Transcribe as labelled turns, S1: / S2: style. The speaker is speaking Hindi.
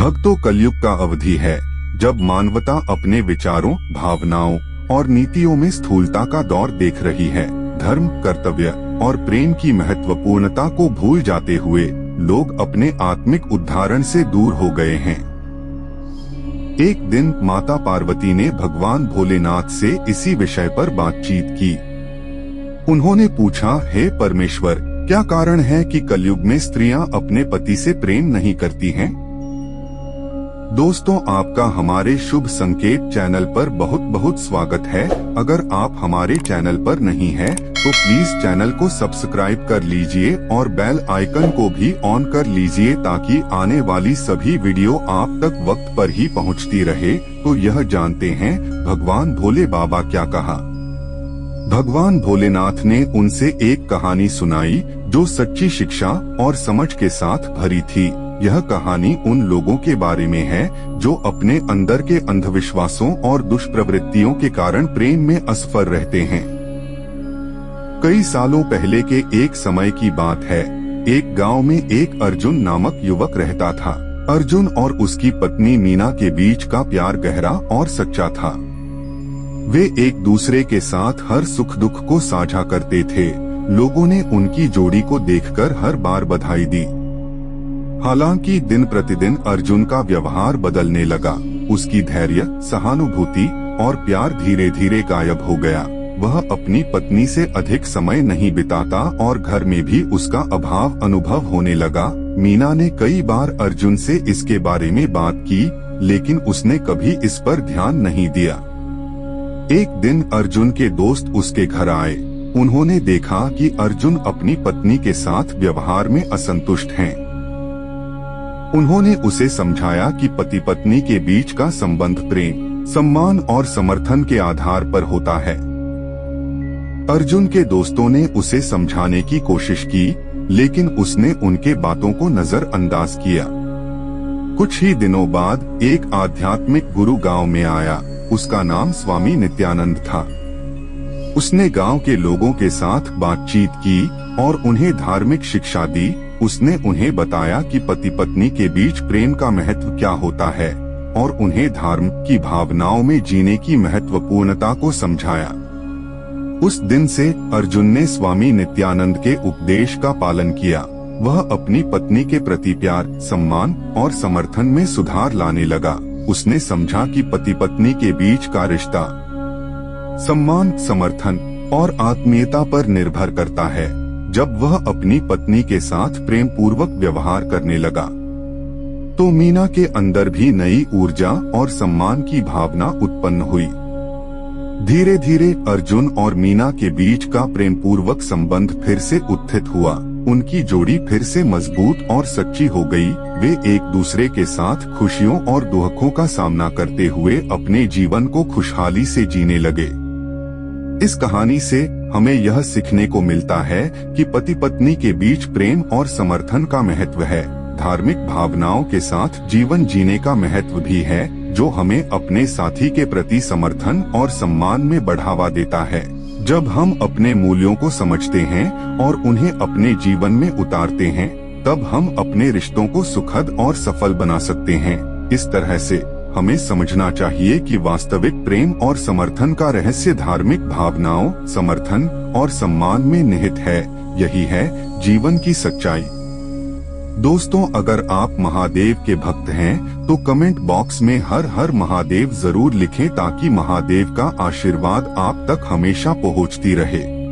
S1: भक्तों, कलयुग का अवधि है जब मानवता अपने विचारों, भावनाओं और नीतियों में स्थूलता का दौर देख रही है। धर्म, कर्तव्य और प्रेम की महत्वपूर्णता को भूल जाते हुए लोग अपने आत्मिक उद्धारण से दूर हो गए हैं। एक दिन माता पार्वती ने भगवान भोलेनाथ से इसी विषय पर बातचीत की। उन्होंने पूछा, हे परमेश्वर, क्या कारण है कि कलयुग में स्त्रियां अपने पति से प्रेम नहीं करती हैं? दोस्तों, आपका हमारे शुभ संकेत चैनल पर बहुत बहुत स्वागत है। अगर आप हमारे चैनल पर नहीं हैं, तो प्लीज चैनल को सब्सक्राइब कर लीजिए और बेल आइकन को भी ऑन कर लीजिए ताकि आने वाली सभी वीडियो आप तक वक्त पर ही पहुंचती रहे। तो यह जानते हैं भगवान भोले बाबा क्या कहा। भगवान भोलेनाथ ने उनसे एक कहानी सुनाई जो सच्ची शिक्षा और समझ के साथ भरी थी। यह कहानी उन लोगों के बारे में है जो अपने अंदर के अंधविश्वासों और दुष्प्रवृत्तियों के कारण प्रेम में असफल रहते हैं। कई सालों पहले के एक समय की बात है। एक गांव में एक अर्जुन नामक युवक रहता था। अर्जुन और उसकी पत्नी मीना के बीच का प्यार गहरा और सच्चा था। वे एक दूसरे के साथ हर सुख दुख को साझा करते थे। लोगों ने उनकी जोड़ी को देखकर हर बार बधाई दी। हालांकि दिन प्रतिदिन अर्जुन का व्यवहार बदलने लगा। उसकी धैर्य, सहानुभूति और प्यार धीरे धीरे गायब हो गया। वह अपनी पत्नी से अधिक समय नहीं बिताता और घर में भी उसका अभाव अनुभव होने लगा। मीना ने कई बार अर्जुन से इसके बारे में बात की, लेकिन उसने कभी इस पर ध्यान नहीं दिया। एक दिन अर्जुन के दोस्त उसके घर आए। उन्होंने देखा कि अर्जुन अपनी पत्नी के साथ व्यवहार में असंतुष्ट हैं। उन्होंने उसे समझाया कि पति पत्नी के बीच का संबंध प्रेम, सम्मान और समर्थन के आधार पर होता है। अर्जुन के दोस्तों ने उसे समझाने की कोशिश की, लेकिन उसने उनके बातों को नजरअंदाज किया। कुछ ही दिनों बाद एक आध्यात्मिक गुरु गांव में आया। उसका नाम स्वामी नित्यानंद था। उसने गांव के लोगों के साथ बातचीत की और उन्हें धार्मिक शिक्षा दी। उसने उन्हें बताया कि पति पत्नी के बीच प्रेम का महत्व क्या होता है और उन्हें धर्म की भावनाओं में जीने की महत्वपूर्णता को समझाया। उस दिन से अर्जुन ने स्वामी नित्यानंद के उपदेश का पालन किया। वह अपनी पत्नी के प्रति प्यार, सम्मान और समर्थन में सुधार लाने लगा। उसने समझा कि पति पत्नी के बीच का रिश्ता सम्मान, समर्थन और आत्मीयता पर निर्भर करता है। जब वह अपनी पत्नी के साथ प्रेम पूर्वक व्यवहार करने लगा, तो मीना के अंदर भी नई ऊर्जा और सम्मान की भावना उत्पन्न हुई। धीरे धीरे अर्जुन और मीना के बीच का प्रेम पूर्वक संबंध फिर से उत्थित हुआ। उनकी जोड़ी फिर से मजबूत और सच्ची हो गई। वे एक दूसरे के साथ खुशियों और दुखों का सामना करते हुए अपने जीवन को खुशहाली से जीने लगे। इस कहानी से हमें यह सीखने को मिलता है कि पति पत्नी के बीच प्रेम और समर्थन का महत्व है। धार्मिक भावनाओं के साथ जीवन जीने का महत्व भी है, जो हमें अपने साथी के प्रति समर्थन और सम्मान में बढ़ावा देता है। जब हम अपने मूल्यों को समझते हैं और उन्हें अपने जीवन में उतारते हैं, तब हम अपने रिश्तों को सुखद और सफल बना सकते हैं। इस तरह से हमें समझना चाहिए कि वास्तविक प्रेम और समर्थन का रहस्य धार्मिक भावनाओं, समर्थन और सम्मान में निहित है। यही है जीवन की सच्चाई। दोस्तों, अगर आप महादेव के भक्त हैं, तो कमेंट बॉक्स में हर हर महादेव जरूर लिखें ताकि महादेव का आशीर्वाद आप तक हमेशा पहुंचती रहे।